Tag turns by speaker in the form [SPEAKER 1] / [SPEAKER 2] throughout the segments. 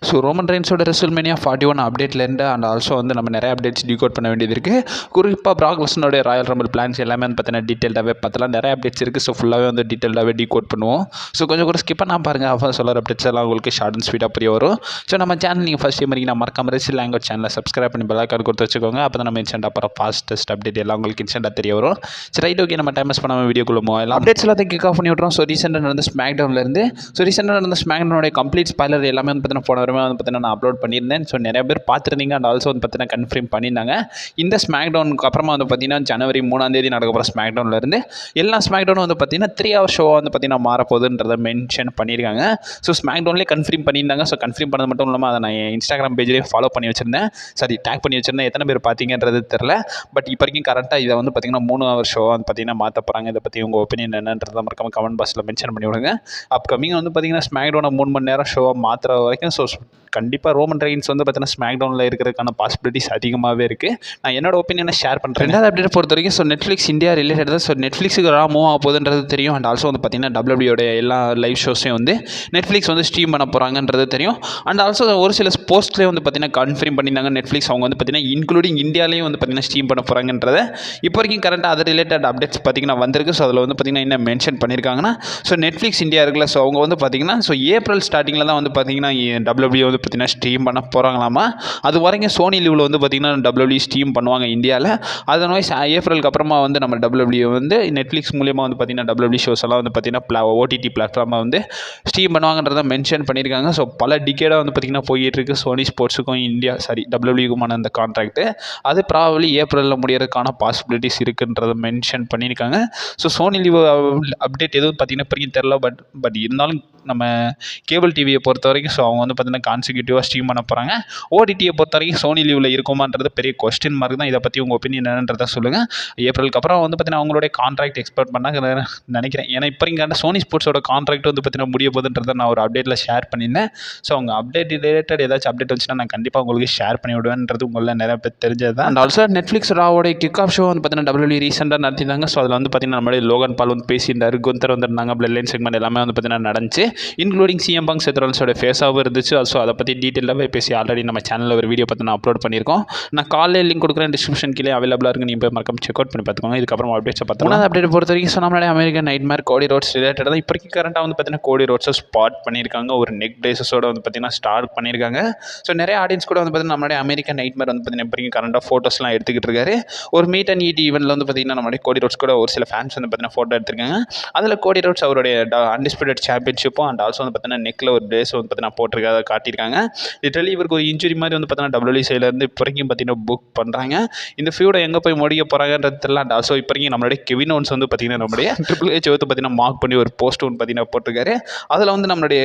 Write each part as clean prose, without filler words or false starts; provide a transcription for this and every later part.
[SPEAKER 1] So Roman ரெயின்ஸோட WrestleMania 41 அப்டேட்லேருந்து and also வந்து நம்ம நிறைய அப்டேட்ஸ் டிகோட் பண்ண வேண்டியது இருக்குது. குறிப்பாக பிராக் லெஸ்னரோட ராயல் ரம்பிள் பிளான்ஸ் எல்லாமே வந்து பார்த்தீங்கன்னா டீட்டெயில்டாகவே பார்த்தலாம். நிறைய அப்டேட்ஸ் இருக்குது. ஸோ ஃபுல்லாகவே வந்து டீட்டெயில்டாகவே டிகோட் பண்ணுவோம். ஸோ கொஞ்சம் கூட ஸ்கிப் பண்ணால் பாருங்கள். அப்போ சொல்கிற அப்டேட்ஸ் எல்லாம் உங்களுக்கு ஷார்ட் அண்ட் ஸ்வீட்டாக புரிய வரும். ஸோ நம்ம சேனல் நீங்கள் ஃபஸ்ட் டைம் நான் மறக்காம ரெசில் லாங்குவேஜ் சேனலை சப்ஸ்கிரைப் பண்ணி பெல் ஐகான் கொடுத்து வச்சுக்கோங்க. அப்போ தான் நம்ம இன்ஸ்டன்ட் அப்புறம் ஃபாஸ்டஸ்ட் அப்டேட் எல்லாம் உங்களுக்கு இன்ஸ்டன்ட்டாக தெரிய வரும். சரி ரைட், ஓகே, நம்ம டைம் பண்ணாமல் வீடியோக்குள்ள போகலாம். அப்டேட்ஸ் எல்லாத்தையும் கிக் ஆஃப் பண்ணி விட்றோம். ஸோ ரீசெண்டாக நடந்த ஸ்மாக்டவுன்லேருந்து ஸ்மாக்டவுனோட கம்ப்ளீட் ஸ்பாய்லர் எல்லாமே வந்து பார்த்தீங்கன்னா போன வாரமே வந்து பார்த்தீங்கன்னா நான் அப்லோட் பண்ணியிருந்தேன். ஸோ நிறைய பேர் பார்த்துருந்தீங்க அண்ட் ஆல்சோ வந்து பார்த்தீங்கன்னா கன்ஃபார்ம் பண்ணியிருந்தாங்க. இந்த ஸ்மாக்டவுனுக்கு அப்புறமா வந்து பார்த்தீங்கன்னா ஜனவரி 3ஆம் தேதி நடக்க போகிற ஸ்மாக்டவுன்லேருந்து எல்லா ஸ்மாக்டவுனும் வந்து பார்த்தீங்கன்னா 3 hour ஷோவாக வந்து பார்த்தீங்கன்னா மாறப்போகுதுன்றதை மென்ஷன் பண்ணியிருக்காங்க. ஸோ ஸ்மாக்டவுன்லேயே கன்ஃபார்ம் பண்ணியிருந்தாங்க. ஸோ கன்ஃபார்ம் பண்ணது மட்டும் இல்லாமல் அதை நான் என் இன்ஸ்டாகிராம் பேஜ்லேயே ஃபாலோ பண்ணி வச்சிருந்தேன். சரி, டேக் பண்ணி வச்சிருந்தேன். எத்தனை பேர் பார்த்தீங்கன்றது தெரில. பட் இப்போ வரைக்கும் கரெக்டாக இதை வந்து பார்த்தீங்கன்னா 3 hour ஷோவாக வந்து பார்த்தீங்கன்னா மாற்ற போகிறாங்க. இதை பற்றி உங்கள் ஒப்பீனியன் என்னன்றதை மறக்காம கமெண்ட் பாக்ஸில் மென்ஷன் பண்ணி விடுங்க. அப்கமிங் வந்து பார்த்தீங்கன்னா ஸ்மாக்டவுனை 3 மணி நேரம் ஷோவாக மாற்றுற வரைக்கும் ஸோ கண்டிப்பாக ரோமன் ரெயின்ஸ் வந்து பார்த்தீங்கன்னா ஸ்மாக்டவுனில் இருக்கிறதுக்கான பாசிபிலிட்டிஸ் அதிகமாகவே இருக்குது. நான் என்னோட ஒப்பீனியனை ஷேர் பண்ணுறேன். ரெண்டாவது அப்டேட் பொறுத்த வரைக்கும் ஸோ நெட்ஃப்ளிக்ஸ் இந்தியா ரிலேட்டட் தான். ஸோ நெட்ஃப்ளிக்ஸுக்கு மூவ் ஆக போகுதுன்றது தெரியும். அண்ட் ஆல்சோ வந்து பார்த்தீங்கன்னா டபிள்யூபிள்யூடைய எல்லா லைவ் ஷோஸையும் வந்து நெட்ஃப்ளிக்ஸ் வந்து ஸ்ட்ரீம் பண்ண போகிறாங்கன்றது தெரியும். அண்ட் ஆல்சோ ஒரு சில போஸ்ட்லேயே வந்து பார்த்தீங்கன்னா கன்ஃபார்ம் பண்ணியிருந்தாங்க நெட்ஃப்ளிக்ஸ் அவங்க வந்து பார்த்தீங்கன்னா இன்க்ளூடிங் இந்தியாலையும் வந்து பார்த்தீங்கன்னா ஸ்ட்ரீம் பண்ண போகிறாங்கன்றதை இப்போ வரைக்கும் கரெக்டாக அது ரிலேட்டட் அப்டேட்ஸ் பார்த்தீங்கன்னா வந்திருக்கு. ஸோ அதில் வந்து பார்த்தீங்கன்னா என்ன மென்ஷன் பண்ணியிருக்காங்கன்னா ஸோ நெட்ஃப்ளிக்ஸ் இந்தியா இருக்குல்ல, ஸோ அவங்க வந்து பார்த்தீங்கன்னா ஸோ ஏப்ரல் ஸ்டார்டிங்கில் தான் வந்து பார்த்தீங்கன்னா டபிள்யூபிள்யூ வந்து பார்த்தீங்கன்னா ஸ்ட்ரீம் பண்ண போகிறாங்களாமா. அது வரைக்கும் சோனி லீவில் வந்து பார்த்தீங்கன்னா டபிள்யூபிள்யூ ஸ்ட்ரீம் பண்ணுவாங்க இந்தியாவில். அதர்வைஸ் ஏப்ரலுக்கு அப்புறமா வந்து நம்ம டபிள்யூபிள்யூ வந்து நெட்ஃப்ளிக்ஸ் மூலியமாக வந்து பார்த்தீங்கன்னா டபிள்யூபிள்யூ ஷோஸ் எல்லாம் வந்து பார்த்தீங்கன்னா ஓடிடி பிளாட்ஃபார்மை வந்து ஸ்ட்ரீம் பண்ணுவாங்கன்றதை மென்ஷன் பண்ணியிருக்காங்க. ஸோ பல டிகேடாக வந்து பார்த்தீங்கன்னா போயிட்டு இருக்கு சோனி ஸ்போர்ட்ஸுக்கும் டபிள்யூபிள்யூக்குமான அந்த கான்ட்ராக்ட். அது ப்ராபப்ளி ஏப்ரலில் முடியறதுக்கான பாசிபிலிட்டிஸ் இருக்குன்றதை மென்ஷன் பண்ணியிருக்காங்க. ஸோ சோனி லீவ் அப்டேட் எதுவும் பார்த்தீங்கன்னா இப்போதைக்கும் தெரில. பட் இருந்தாலும் நம்ம கேபிள் டிவியை பொறுத்த வரைக்கும் ஸோ அவங்க வந்து பார்த்தீங்கன்னா கான்சிக்யூட்டிவாக ஸ்ட்ரீம் பண்ண போகிறாங்க. ஓடிடியை பொறுத்த வரைக்கும் சோனி லீவில் இருக்குமான்றது பெரிய கொஸ்டின் மார்க் தான். இதை பற்றி உங்கள் ஒப்பீனியன் என்னன்றதை சொல்லுங்கள். ஏப்ரலுக்கு அப்புறம் வந்து பார்த்தீங்கன்னா அவங்களுடைய கான்ட்ராக்ட் எக்ஸ்பெக்ட் பண்ணாங்க நினைக்கிறேன். ஏன்னா இப்போ இங்கே சோனி ஸ்போர்ட்ஸோட கான்ட்ராக்ட் வந்து பார்த்தீங்கன்னா முடிய போகுதுன்றதை நான் ஒரு அப்டேட்டில் ஷேர் பண்ணியிருந்தேன். ஸோ அவங்க அப்டேட் ரிலேட்டட் ஏதாச்சும் அப்டேட் வந்துச்சுன்னா நான் கண்டிப்பாக உங்களுக்கு ஷேர் பண்ணி விடுவேன்றது உங்களில் நிறைய பேர் தெரிஞ்சது தான். அண்ட் ஆல்சோ நெட்ஃப்ளிக்ஸ் ராவோட கிக் ஆஃப் ஷோ வந்து பார்த்தீங்கன்னா டபிள்யூபிள்யூ ரீசெண்டாக நடத்திருந்தாங்க. ஸோ அதில் வந்து பார்த்தீங்கன்னா நம்மளுடைய லோகன் பால் வந்து பேசியிருந்தார், குந்தர் வந்திருந்தாங்க, பிளட் லைன் செக்மெண்ட் எல்லாமே வந்து பார்த்தீங்கன்னா நடந்துச்சு. இன்க்ளூடிங் சிஎம் பங்க் செத்ரோல்ஸோட ஃபேஸாகவும் இருந்துச்சு. ஸோ அதை பற்றி டீட்டெயிலாகவே பேசி ஆல்ரெடி நம்ம சேனலில் ஒரு வீடியோ பார்த்து நான் அப்லோட் பண்ணியிருக்கோம். நான் காலையில் லிங்க் கொடுக்குறேன், டிஸ்கிரிப்ஷன் கீழே அவைலபிளாக இருக்குது. நீங்கள் போய் மறக்காம செக் அவுட் பண்ணி பார்த்துக்கோங்க. இதுக்கப்புறம் அப்டேட்ஸை பார்த்து மூணாவது அப்டேட் பொறுத்த வரைக்கும் ஸோ நம்மளுடைய அமெரிக்கன் நைட்மேர் கோடி ரோட்ஸ் ரிலேட்டட் தான். இப்போதைக்கு கரண்ட்டாக வந்து பார்த்தீங்கன்னா கோடி ரோட்ஸை ஸ்பாட் பண்ணியிருக்காங்க. ஒரு நெக் பிரேசஸோட வந்து பார்த்தீங்கன்னா ஸ்டார்ட் பண்ணியிருக்காங்க. ஸோ நிறைய ஆடியன்ஸ் கூட வந்து பார்த்தீங்கன்னா நம்மளுடைய அமெரிக்கன் நைட்மேர் வந்து பார்த்தீங்கன்னா இப்போதைக்கு கரண்ட்டாக ஃபோட்டோஸ்லாம் எடுத்துக்கிட்டு இருக்காரு. ஒரு மீட் அண்ட் ஈட் ஈவெண்ட்டில் வந்து பார்த்தீங்கன்னா நம்மளுடைய கோடி ரோட்ஸ் கூட ஒரு சில ஃபேன்ஸ் வந்து பார்த்தீங்கன்னா ஃபோட்டோ எடுத்திருக்காங்க. அதில் கோடி ரோட்ஸ் அவருடைய அன்டிஸ்பியூட்டட் சாம்பியன்ஷிப்பும் அண்ட் ஆல்சோ வந்து பார்த்தீங்கன்னா நெக்கில் ஒரு பிரேஸ் வந்து பார்த்தீங்கன்னா போட்டிருக்காத காட்டியிருக்காங்க. லிட்டரலி இவருக்கு ஒரு இன்ஜுரி மாதிரி வந்து பார்த்தீங்கன்னா டபிள்யூபிள்யூ சைட்லேருந்து இப்போ வரைக்கும் பார்த்தீங்கன்னா புக் பண்ணுறாங்க. இந்த ஃபியூடை எங்கே போய் முடிக்க போகிறாங்கன்றது தெரியல. அண்ட் ஆல்சோ இப்போ வரைக்கும் நம்மளுடைய கெவின் ஓவன்ஸ் வந்து பார்த்தீங்கன்னா நம்மளுடைய ட்ரிபிள் ஹெச் வந்து பார்த்தீங்கன்னா மார்க் பண்ணி ஒரு போஸ்ட் ஒன்று பார்த்தீங்கன்னா போட்டிருக்காரு. அதில் வந்து நம்மளுடைய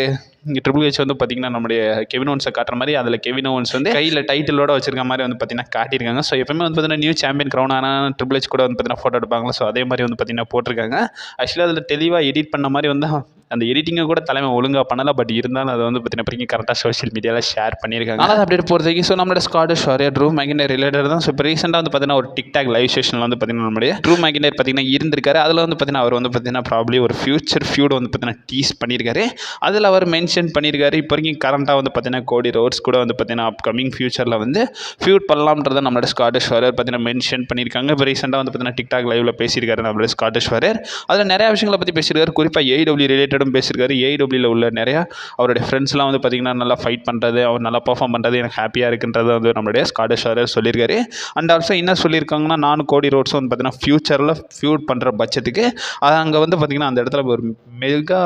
[SPEAKER 1] ட்ரிபிள் ஹெச் வந்து பார்த்தீங்கன்னா நம்மளுடைய கெவின் ஓவன்ஸை காட்டுற மாதிரி அதில் கெவின் ஓவன்ஸ் வந்து கையில் டைட்டிலோட வச்சிருக்க மாதிரி வந்து பார்த்தீங்கன்னா காட்டியிருக்காங்க. ஸோ எப்பவுமே வந்து பார்த்தீங்கன்னா நியூ சாம்பியன் க்ரௌன் ஆனால் ட்ரிபிள் ஹெச் கூட வந்து பார்த்தீங்கன்னா ஃபோட்டோ எடுப்பாங்களா. ஸோ அதே மாதிரி வந்து பார்த்தீங்கன்னா போட்டிருக்காங்க. ஆக்சுவலாக அதில் தெளிவாக எடிட் பண்ண மாதிரி வந்து அந்த எடிட்டிங்கை கூட தலைமை ஒழுங்காக பண்ணலை. பட் இருந்தாலும் அதை வந்து பார்த்தீங்கன்னா கரெக்டாக சோஷியல் மீடியாவில் ஷேர் பண்ணியிருக்காங்க. அதாவது அப்டேட் பொறுத்த வரைக்கும் ஸோ நம்மளோட ஸ்காட்டிஷ் வாரியர் ட்ரூ மேக்கினர் ரிலேட்டட் தான். ஸோ இப்போ ரீசெண்டாக வந்து பார்த்தீங்கன்னா ஒரு டிக்டாக் லைவ் செஷனில் வந்து பார்த்தீங்கன்னா நம்மளுடைய ட்ரூ மேக்கினர் பார்த்தீங்கன்னா இருந்திருக்காரு. அதில் வந்து பார்த்தீங்கன்னா அவர் வந்து பார்த்தீங்கன்னா ப்ராப்ளி ஒரு ஃபியூச்சர் ஃபியூட் வந்து பார்த்தீங்கன்னா டீஸ் பண்ணியிருக்காரு. அதில் அவர் மென்ஷன் பண்ணியிருக்காரு. இப்போ வரைக்கும் கரண்ட்டாக வந்து பார்த்தீங்கன்னா கோடி ரோட்ஸ் கூட வந்து பார்த்தீங்கன்னா அப்கமிங் ஃபியூச்சரில் வந்து ஃபியூட் பண்ணலாம்ன்றதை நம்மளோட ஸ்காட்டிஷ் வாரியர் பார்த்தீங்கன்னா மென்ஷன் பண்ணியிருக்காங்க. இப்போ ரீசெண்டாக வந்து பார்த்தீங்கன்னா டிக்டாக் லைவில் பேசியிருக்காரு நம்மளோட ஸ்காட்டிஷ் வாரியர். அதில் நிறைய விஷயங்களை பற்றி பேசியிருக்காரு. குறிப்பாக ஏடபிள்யூ ரிலேட்டடும் பேசியிருக்காரு. ஏடபிள்யூவில் உள்ள நிறையா அவருடைய ஃப்ரெண்ட்ஸ்லாம் வந்து பார்த்தீங்கன்னா நல்லா ஃபைட் பண்ணுறது, அவர் நல்லா பர்ஃபார்ம் பண்ணுறது எனக்கு ஹாப்பியாக இருக்குன்றது வந்து நம்மளுடைய ஸ்காட்டிஷ் வாரியர் சொல்லியிருக்காரு. அண்ட் ஆல்சோ என்ன சொல்லியிருக்காங்கன்னா நானும் கோடி ரோட்ஸும் வந்து பார்த்தீங்கன்னா ஃபியூச்சரில் ஃபியூட் பண்ணுற பட்சத்துக்கு அது அங்கே வந்து பார்த்தீங்கன்னா அந்த இடத்துல ஒரு மெகா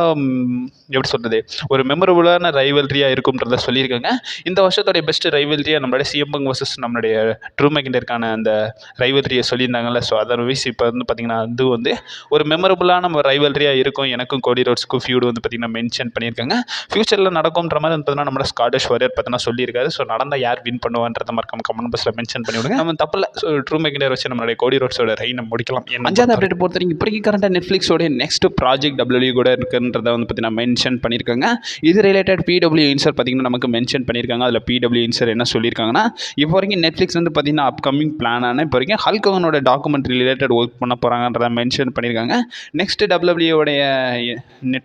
[SPEAKER 1] எப்படி சொல்கிறது ஒரு மெமரபுளான ரைவல்ரியாக இருக்கும்ன்றத சொல்லியிருக்காங்க. இந்த வருஷத்தோடைய பெஸ்ட் ரைவல்ரியாக நம்மளுடைய சிஎம் பங்க் வர்சஸ் நம்மளுடைய ட்ரூ மேக்கினருக்கான அந்த ரைவல்ரியை சொல்லியிருந்தாங்கல்ல. ஸோ அதர்வைஸ் இப்போ வந்து பார்த்தீங்கன்னா அது வந்து ஒரு மெமரபுளான ரைவல்ரியாக இருக்கும். எனக்கும் கோடி ரோட்ஸ்க்கும் ஃபியூட் வந்து பார்த்தீங்கன்னா மென்ஷன் பண்ணியிருக்காங்க. ஃபியூச்சரில் நடக்கும்ன்ற மாதிரி வந்து பார்த்தீங்கன்னா நம்மளோட ஸ்காட்டிஷ் வாரியர் பார்த்தீங்கன்னா சொல்லியிருக்காரு. ஸோ நடந்தால் யார் வின் பண்ணுவான்றதை மறக்காம கமெண்ட் பாக்ஸில் மென்ஷன் பண்ணி விடுங்க. நம்ம தப்பில்ல. ஸோ ட்ரூ மேக்கினர் வச்சு நம்மளுடைய கோடி ரோட்ஸோட ரைனை முடிக்கலாம். அஞ்சாவது அப்டேட் பொறுத்த வரைக்கும் இப்போதைக்கு கரண்ட்டாக நெட்ஃப்ளிக்ஸோட நெக்ஸ்ட் ப்ராஜெக்ட் டபிள்யூ கூட இருக்குன்றதை வந்து பார்த்தீங்கன்னா மென்ஷன் பண்ணியிருக்காங்க. இது ரிலேட்டட் பிடபிள்யூ இன்சர் பார்த்தீங்கன்னா நமக்கு மென்ஷன் பண்ணியிருக்காங்க. அதில் பிடபிள்யூ இன்சர் என்ன சொல்லியிருக்காங்கன்னா இப்போ வரைக்கும் நெட்ஃப்ளிக்ஸ் வந்து பார்த்தீங்கன்னா அப்கமிங் பிளானான இப்போ வரைக்கும் ஹல்க் ஹோகனோட டாக்குமெண்ட்ரி ரிலேட்டட் ஒர்க் பண்ண போகிறாங்கன்றதை மென்ஷன் பண்ணியிருக்காங்க. நெக்ஸ்ட் டபிள்யூடைய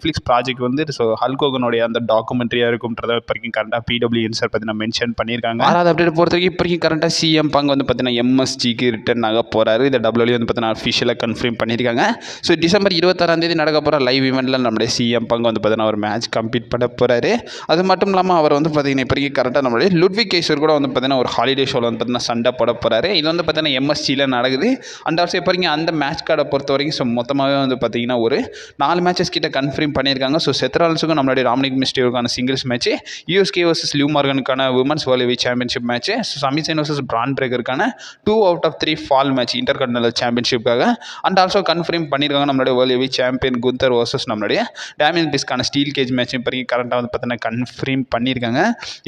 [SPEAKER 1] நெட்ஃப்ளிக்ஸ் ப்ராஜெக்ட் வந்து ஸோ ஹல்க் ஹோகனுடைய அந்த டாக்குமெண்ட்ரியாக இருக்கும்ன்றதை இப்போ வரைக்கும் கரண்டாக பிடபிள்யூஎன் சார் பார்த்தீங்கன்னா மென்ஷன் பண்ணியிருக்காங்க. 6வது அப்டேட் பொறுத்த வரைக்கும் இப்போ வரைக்கும் கரண்டாக சிஎம் பங்க் வந்து பார்த்தீங்கன்னா எம்எஸ்ஜிக்கு ரிட்டர்ன் ஆக போகிறாரு. இதை டபிள்யூ வந்து பார்த்தீங்கன்னா அஃபிஷியலாக கன்ஃபார்ம் பண்ணியிருக்காங்க. ஸோ டிசம்பர் 26 நடக்க போகிற லைவ் ஈவெண்ட்டில் நம்மளுடைய சிஎம் பங்க் வந்து பார்த்தீங்கன்னா ஒரு மேட்ச் கம்ப்ளீட் பண்ண போகிறாரு. அது மட்டும் இல்லாமல் அவர் வந்து பார்த்தீங்கன்னா இப்போ வரைக்கும் கரெக்டாக நம்மளுடைய லுட்விக் கேசர் கூட வந்து பார்த்தீங்கன்னா ஒரு ஹாலிடே ஷோவில் வந்து பார்த்தீங்கன்னா சண்டை போட போகிறாரு. இது வந்து பார்த்தீங்கன்னா எம்எஸ்சியில் நடக்குது. அண்ட் ஆல்சோ இப்போ வரைக்கும் அந்த மேட்ச் கார்டை பொறுத்த வரைக்கும் ஸோ மொத்தமாகவே வந்து பார்த்தீங்கன்னா ஒரு 4 மேட்சஸ் கிட்ட கன்ஃபார்ம் பண்ணியிருக்காங்க. ஸோ செத்ரால்ஸுக்கும் நம்மளுடைய ராம்னிக் மிஸ்டேவுக்கான சிங்கிள்ஸ் மேட்ச், யூஎஸ்கே வர்சஸ் லிவ் மார்கனுக்கான women's world heavy championship match, சமிசன் வர்சஸ் பிரான் பிரேக்கருக்கான 2 out of 3 fall match intercontinental சாம்பியன்ஷிப்காக. அண்ட் ஆல்சோ கன்ஃபார்ம் பண்ணியிருக்காங்க நம்மளுடைய world heavy champion Gunther versus நம்மளுடைய டேமியன் பிஸ்கான ஸ்டீல் கேஜ் மேட்ச் இப்போ வரைக்கும் கரண்டாக வந்து பார்த்தீங்கன்னா கன்ஃபார்ம் பண்ணியிருக்காங்க.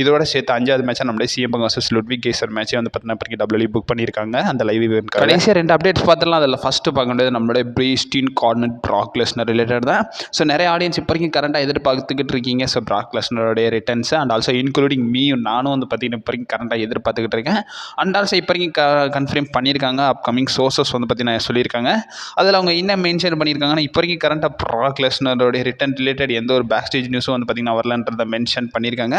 [SPEAKER 1] இதோட சேர்த்து 5வது மேட்சாக நம்மளுடைய CM Punk versus Ludwig Kaiser மேட்சே வந்து பார்த்தீங்கன்னா இப்போ டபிள்யூ புக் பண்ணியிருக்காங்க அந்த லைவ் ஈவென்ட். கடைசியாக 2 அப்டேட்ஸ் பார்த்துலாம் அதில் ஃபஸ்ட்டு பார்க்க வேண்டியது நம்மளுடைய பிரீஸ்டின் கார்னட் பிராக் லெஸ்னர் ரிலேட்டட் தான். ஸோ நிறைய ஆடியன்ஸ் இப்போ வரைக்கும் கரண்டாக எதிர்பார்த்துக்கிட்டு இருக்கீங்க. ஸோ பிராக் லெஸ்னருடைய ரிட்டர்ன்ஸ் அண்ட் ஆல்சோ இன்க்ளூடிங் நானும் வந்து பார்த்தீங்கன்னா இப்போ வரைக்கும் கரண்டாக எதிர்பார்த்துக்கிட்டு இருக்கேன். அண்ட் ஆல்சோ இப்போ வரைக்கும் கன்ஃபார்ம் பண்ணியிருக்காங்க. அப்கமிங் சோர்சஸ் வந்து பார்த்தீங்கன்னா சொல்லியிருக்காங்க. அதில் அவங்க என்ன மென்ஷன் பண்ணியிருக்காங்கன்னா இப்போ வரைக்கும் கரண்டாக பிராக் லெஸ்னருடைய ரிட்டர்ன் ரிலேட்டட் எந்த ஒரு பேக் ஸ்டேஜ் நியூஸும் வந்து பார்த்தீங்கன்னா வரலன்றதை மென்ஷன் பண்ணியிருக்காங்க.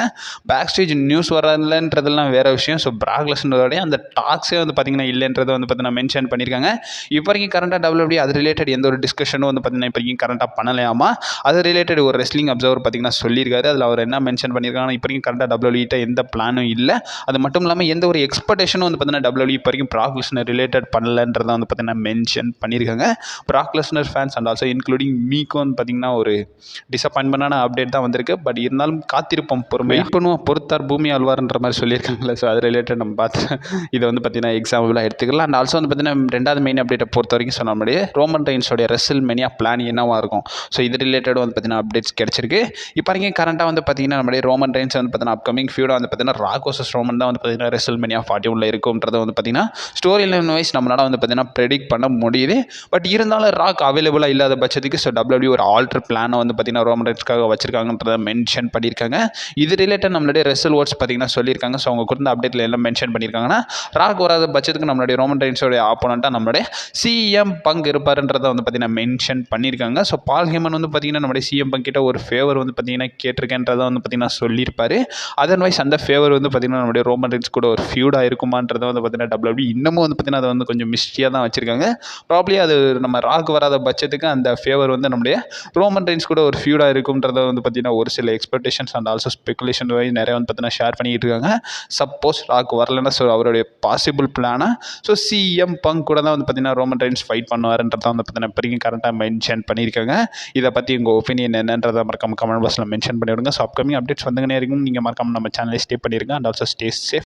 [SPEAKER 1] பேக் ஸ்டேஜ் நியூஸ் வரலன்றதுலாம் வேறு விஷயம். ஸோ பிராக் லெஸ்னருடைய அந்த டாக்ஸே வந்து பார்த்தீங்கன்னா இல்லைன்றதை வந்து பார்த்தீங்கன்னா மென்ஷன் பண்ணியிருக்காங்க. இப்போ வரைக்கும் கரண்டாக டபிள்யூ அது ரிலேட்டட் எந்த ஒரு டிஸ்கஷனும் வந்து பார்த்தீங்கன்னா இப்போ வரைக்கும் கரண்டாக பண்ணலையாமா. அது ரிலேட்டட் ஒரு ரெஸ்லிங் அப்சர்வர் பார்த்தீங்கன்னா சொல்லியிருக்காரு. அதில் அவர் என்ன மென்ஷன் பண்ணியிருக்காங்கன்னா இப்போ வரைக்கும் கரண்டாக டபிள்யூட்ட எந்த பிளானும் இல்லை. அது மட்டும் இல்லாமல் எந்த ஒரு எக்ஸ்பெக்டேஷனும் வந்து பார்த்தீங்கன்னா டபிள்யூ இப்போ வரைக்கும் பிராக் லெஸ்னர் ரிலேட்டட் பண்ணலன்றதை வந்து பார்த்தீங்கன்னா மென்ஷன் பண்ணியிருக்காங்க. Brock Lesnar fans and also including மீக்கும் வந்து பார்த்தீங்கன்னா ஒரு டிசப்பாயின்மெண்டான அப்டேட் தான் வந்திருக்கு. பட் இருந்தாலும் காத்திருப்போம், பொறுமை வெயிட் பண்ணுவோம், பொறுத்தார் பூமி ஆழ்வார்ன்ற மாதிரி சொல்லியிருக்காங்களே. ஸோ அது ரிலேட்டட் நம்ம பார்த்து இதை வந்து பார்த்தீங்கன்னா எக்ஸாம்பிளாக எடுத்துக்கலாம். அண்ட் ஆல்சோ வந்து பார்த்தீங்கன்னா 2வது மெயின் அப்டேட்டை பொறுத்த வரைக்கும் சொன்ன நம்மளுடைய ரோமன் ரெயின்ஸோடைய ரெசில்மேனியா பிளான் என்னவாக இருக்கும். ஸோ இது ரிலேட்டட் வந்து பார்த்தீங்கன்னா அப்டேட்ஸ் கிடச்சிருக்கு. இப்போ வரைக்கும் கரண்டாக வந்து பார்த்தீங்கன்னா நம்மளுடைய ரோமன் ரெயின்ஸ் வந்து பார்த்தீங்கன்னா அப்கமிங் ஃபியூடாக வந்து பார்த்தீங்கன்னா ராக் வர்சஸ் ரோமன் தான் வந்து பார்த்தீங்கன்னா ரெசில்மேனியா 41 இருக்கும்ன்றதை வந்து பார்த்தீங்கன்னா ஸ்டோரி லைன் வைஸ் நம்மளால் வந்து பார்த்தீங்கன்னா ப்ரெடிக்ட் பண்ண முடியுது. பட் இருந்தாலும் ராக் அவைலபிளாக இல்லாத பட்சத்துக்கு ஸோ டபிள்யூ ஒரு ஆல்டர் பிளானை வந்து பார்த்தீங்கன்னா ரோமன் ரெயின்ஸ்க்காக வச்சிருக்காங்கன்றதை மென்ஷன் பண்ணியிருக்காங்க. இது ரிலேட்டட் நம்மளுடைய ரெசல் வேர்ட்ஸ் பார்த்தீங்கன்னா சொல்லியிருக்காங்க. ஸோ அவங்க கொடுத்த அப்டேட்டில் எல்லாம் மென்ஷன் பண்ணியிருக்காங்கன்னா ராக் வராத பட்சத்துக்கு நம்மளுடைய ரோமன் ரெயின்ஸோடைய ஆப்போனண்ட்டாக நம்மளுடைய சிஎம் பங்க் இருப்பாருன்றதை வந்து பார்த்தீங்கன்னா மென்ஷன் பண்ணியிருக்காங்க. ஸோ பால் ஹேமன் வந்து பார்த்தீங்கன்னா நம்மளுடைய சிஎம் பங்க் கிட்ட ஒரு ஃபேவர் வந்து பார்த்தீங்கன்னா கேட்டிருக்கேன்றதை வந்து பார்த்தீங்கன்னா சொல்லியிருப்பாரு. அதர்வைஸ் அந்த ஃபேவர் வந்து பார்த்தீங்கன்னா நம்மளுடைய ரோமன் ரெயின்ஸ் கூட ஒரு ஃபியூடாக இருக்குமான்றதை வந்து பார்த்தீங்கன்னா டபிள்யூ இன்னமும் வந்து பார்த்தீங்கன்னா அதை வந்து கொஞ்சம் மிஸ்டியாக தான் வச்சிருக்காங்க. ப்ராப்ளி அது நம்ம ராக் வராத பட்சத்துக்கு அந்த ஃபேவர் வந்து நம்மளுடைய ரோமன் ரெயின்ஸ் கூட ஒரு ஃபியூடாக இருக்கும்ன்றதை வந்து பார்த்தீங்கன்னா ஒரு சில expectations and also speculation wise நிறைய வந்து பார்த்தீங்கன்னா ஷேர் பண்ணிக்கிட்டு இருக்காங்க. சப்போஸ் ராக் வரலன்னா ஸோ அவருடைய பாசிபிள் பிளானாக ஸோ சிஎம் பங்க் கூட தான் வந்து பார்த்தீங்கன்னா ரோமன் ரெயின்ஸ் ஃபைட் பண்ணுவாருன்றதை வந்து பார்த்தீங்கன்னா இப்போதைக்கும் கரெக்டாக மென்ஷன் பண்ணியிருக்காங்க. இதை பற்றி உங்கள் ஒப்பீனியன் என்னன்றதை மறக்காம கமெண்ட் பாக்ஸில் மென்ஷன் பண்ணிவிடுங்க. ஸோ அப்கமிங் அப்டேட்ஸ் வந்துங்கன்னே இருக்கும். நீங்கள் மறக்காம நம்ம சேனலை ஸ்டே பண்ணிடுங்க அண்ட் ஆல்சோ ஸ்டே சேஃப்.